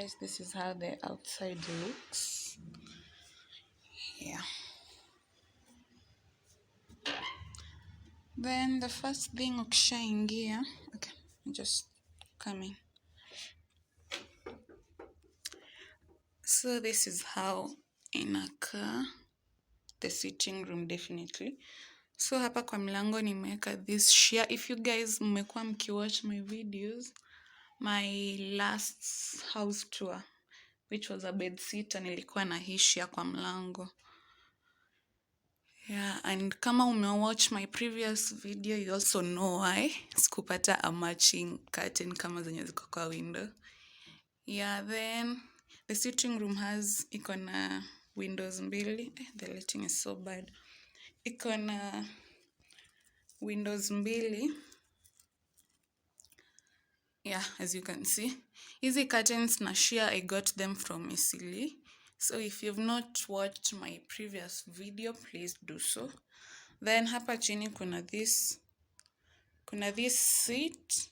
guys, this is how the outside looks. Yeah. Then the first thing ukishaingia, okay, just coming. So this is how inakaa the sitting room definitely. So hapa kwa mlango nimeweka this sheer. If you guys mmekuwa mkiwatch my videos, my last house tour which was a bed sitter, nilikuwa na hii sheer kwa mlango. Yeah, and kama umewatch my previous video, you also know why sikupata a matching curtain kama zenye ziko kwa window. Yeah, then the sitting room has iko na windows mbili. The lighting is so bad. Iko na windows mbili. Yeah, as you can see. Hizi curtains na sheer I got them from Eastleigh. So if you've not watched my previous video, please do so. Then hapa chini kuna this seat.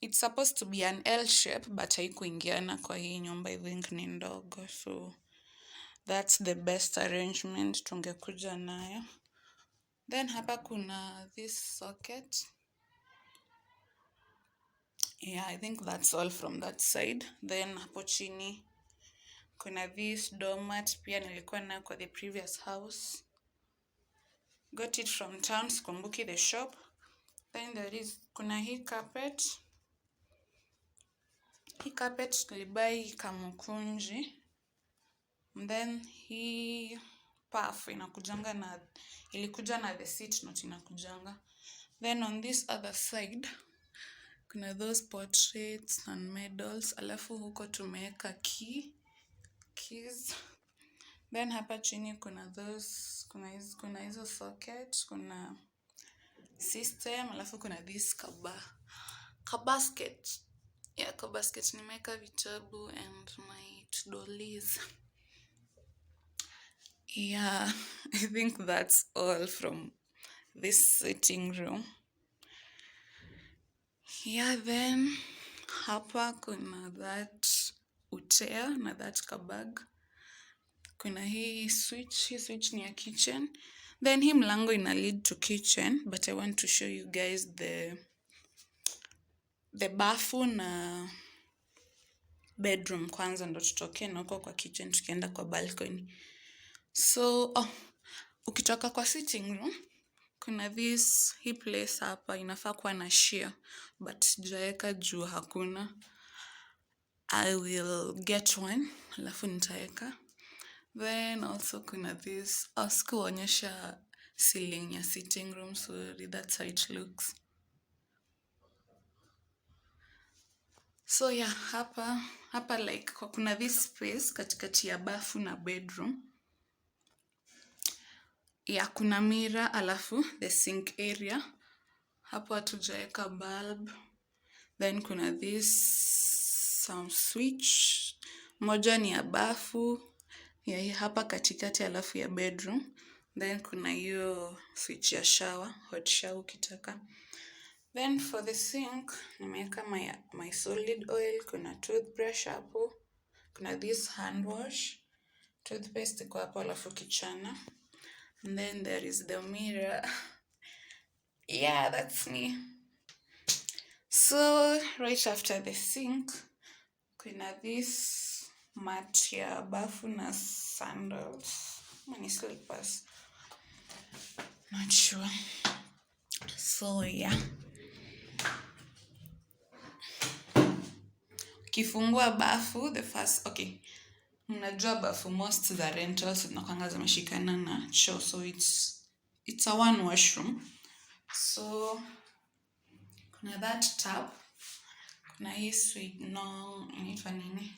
It's supposed to be an L shape, but haikuingiana kwa hii nyumba. I think ni ndogo, so that's the best arrangement tungekuja nayo. Then hapa kuna this socket. Yeah, I think that's all from that side. Then hapo chini kuna this doormat, pia nilikuwa nayo kwa the previous house. Got it from town, sikumbuki the shop. Then kuna hii carpet. Hii carpet nilibai Kamukunji. Then hii puff ilikuja na the seat, not inakujanga. Then on this other side kuna those portraits and medals, alafu huko tumeweka keys. Then hapa chini kuna hizo socket, kuna system, alafu kuna this kabasket. Yeah, kabasket nimeweka vitabu and my to-do list. Yeah, I think that's all from this sitting room. Yeah, then hapa kuna that utea na that kabag. Kuna hii switch ni ya kitchen. Then hii mlango ina lead to kitchen, but I want to show you guys the bafu na bedroom kwanza, ndo tutoke na huko kwa kitchen tukienda kwa balcony. So, ukitoka kwa sitting room, kuna hii place hapa inafaa kuwa na sheer, but sijaweka juu hakuna. I will get one, alafu nitaweka. Then also kuna this, sikuonyesha ceiling ya sitting room, so that's how it looks. So yeah, hapa like kuna this space katikati ya bafu na bedroom. Yeah, kuna mirror, alafu the sink area. Hapo hatujaweka bulb. Then kuna some switch. Moja ni ya bafu. Yeah, hapa katikati alafu ya bedroom. Then kuna hiyo switch ya shower, hot shower ukitaka. Then for the sink, nimeweka my solid oil. Kuna toothbrush hapo. Kuna this hand wash. Toothpaste iko hapo alafu kichana. And then there is the mirror. Yeah, that's me. So right after the sink, kuna this mat ya bafu na sandals. Many slippers. Not sure. So yeah. Kifungua bafu, the first, okay. Mnajua bafu, most the rentals zinakuanga zimeshikana na choo, so it's a one washroom. So kuna that tap, kuna hii sweet inaitwa nini?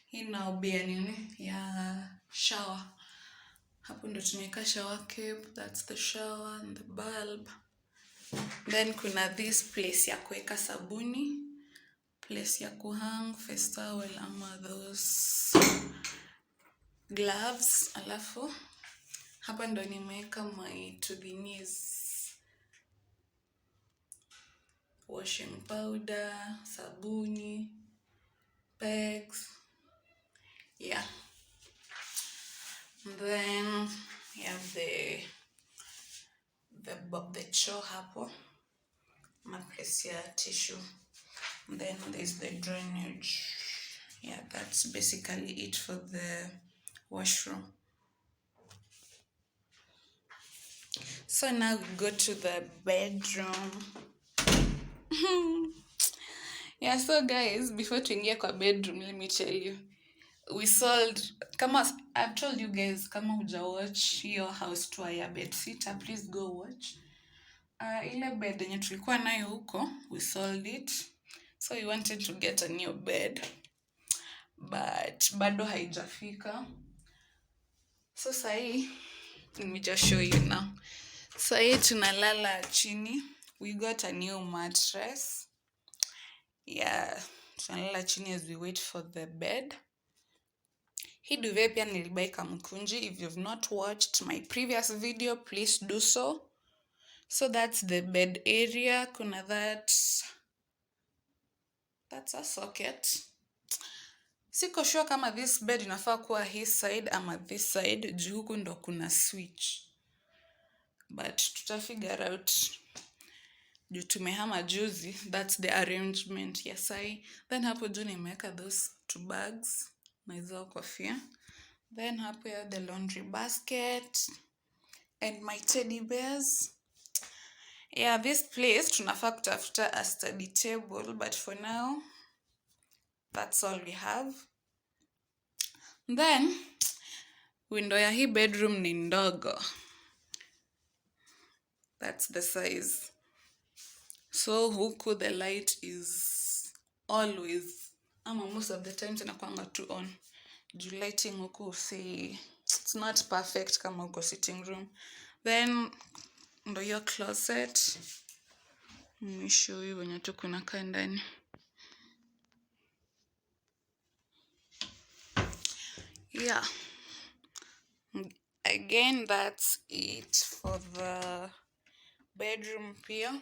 Hii naobia nini? Ya shower. Hapo ndo tumeweka shower cape, that's the shower and the bulb. Then kuna this place ya kuweka sabuni, place ya kuhang face towel ama those gloves, alafu hapa ndo nimeweka my to the knees washing powder, sabuni, pegs. Yeah. And then we have the choo hapo, mapress ya tissue. And then there's the drainage. Yeah, that's basically it for the washroom. So now we go to the bedroom. Yeah, so guys, before tuingie kwa bedroom, let me tell you, we sold, I've told you guys, kama huja watch your house tour ya bedsitter, please go watch. Ile bed yenye tulikuwa nayo huko, we sold it. So we wanted to get a new bed, but bado haijafika. So sahi, let me just show you now. Sahi tunalala chini. We got a new mattress. Yeah, tunalala chini as we wait for the bed. Hii duvet pia nilibai Kamukunji. If you've not watched my previous video, please do so. So that's the bed area. Kuna that's a socket. Siko sure kama this bed inafaa kuwa his side ama this side, juu huku ndo kuna switch. But tutafigure out. Juu tumehama juzi, that's the arrangement. Yes, then hapo juu nimeweka those 2 bags na hizo kofia. Then hapo ya the laundry basket and my teddy bears. Yeah, this place tunafaa kutafuta a study table, but for now that's all we have. Then window ya hii bedroom ni ndogo. That's the size. So huku the light is always, most of the times inakuanga tu on. Juu lighting huku say it's not perfect kama huko sitting room. Then ndo your closet. Let me show you wenye tu kuna kaa ndani. Yeah. Again, that's it for the bedroom pia.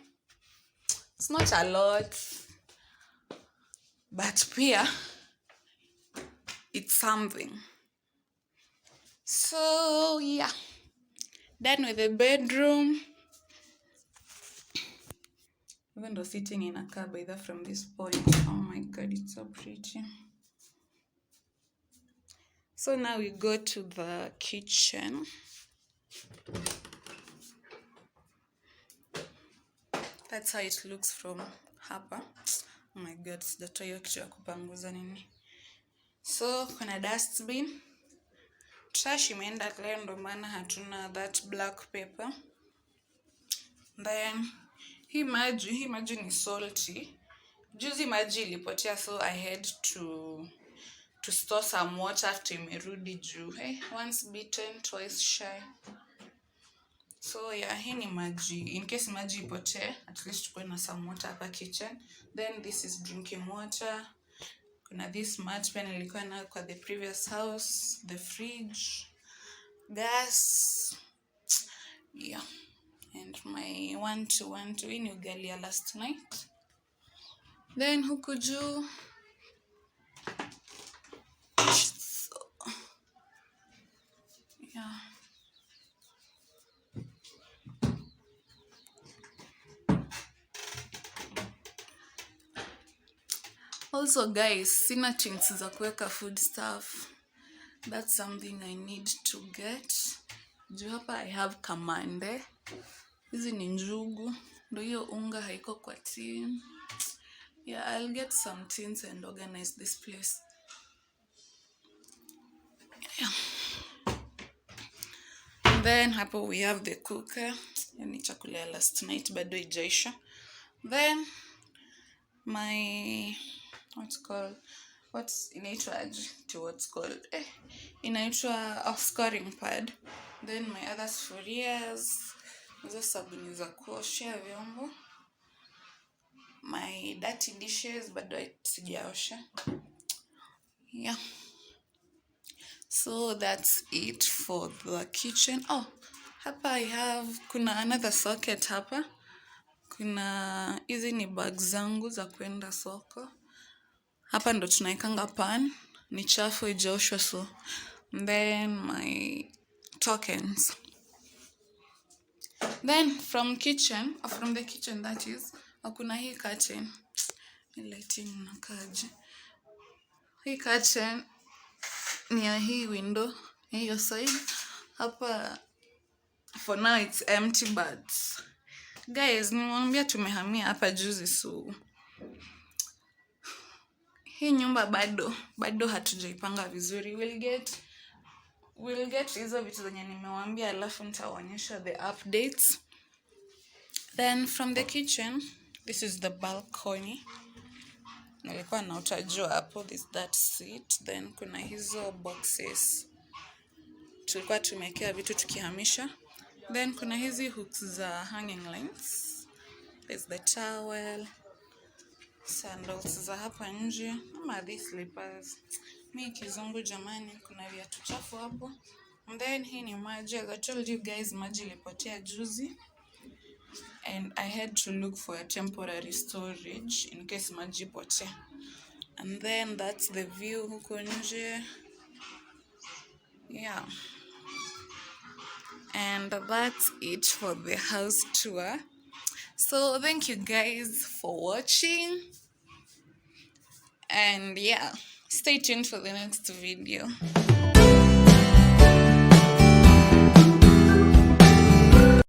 It's not a lot, but pia it's something. So yeah, done with the bedroom. Even though sitting in a car by that from this point, oh my god, it's so pretty. So now we go to the kitchen. That's how it looks from hapa. Oh my god, sijatoa hiyo kitu ya kupanguza nini. So kuna dustbin. Trash imeenda leo ndo maana hatuna that black paper. Then hii maji ni salty. Juzi maji ilipotea, so I had to store some water after imerudi juu. Hey, once bitten, twice shy. So yeah, hii ni maji. In case maji ipotee, at least tukuwe na some water hapa kitchen. Then this is drinking water. Kuna this mat pen nilikuwa nayo kwa the previous house. The fridge. Gas. Yeah. And my 1-2 hii ni ugali ya last night. Then huku juu. So, yeah. Also guys, sina things za kuweka food stuff. That's something I need to get. Juu hapa I have kamande. Hizi ni njugu. Ndo hiyo unga haiko kwa tin. Yeah, I'll get some tins and organize this place. Yeah. Then hapo we have the cooker. Yani chakula ya last night bado haijaisha. Then my inaitwa scoring pad. Then my other sufurias, hizo sabuni za kuoshea vyombo. My dirty dishes bado sijaosha. Yeah. So that's it for the kitchen. Oh, hapa I have kuna another socket hapa. Kuna hizi ni bag zangu za kwenda soko. Hapa ndo tunaekanga pan, ni chafu haijaoshwa so. Then my tokens. Then from the kitchen that is, kuna hii curtain. Lighting inakaaje? Hii curtain ni ya hii window, hiyo side. Hapa for now it's empty but guys, nimewambia tumehamia hapa juzi so hii nyumba bado hatujaipanga vizuri. We'll get hizo vitu zenye nimewambia, alafu nitawaonyesha the updates. Then from the kitchen, this is the balcony. Nilikuwa na utajua hapo, that seat. Then kuna hizo boxes tulikuwa tumekea vitu tukihamisha. Then kuna hizi hooks za hanging lines. There's the towel, sandals za hapa nje, ama these slippers. Mi kizungu jamani, kuna viatu chafu hapo. And then hii ni maji. As I told you guys, maji ilipotea juzi. And I had to look for a temporary storage in case maji ipotee. And then that's the view huko nje. Yeah. And that's it for the house tour. So thank you guys for watching. And yeah, stay tuned for the next video.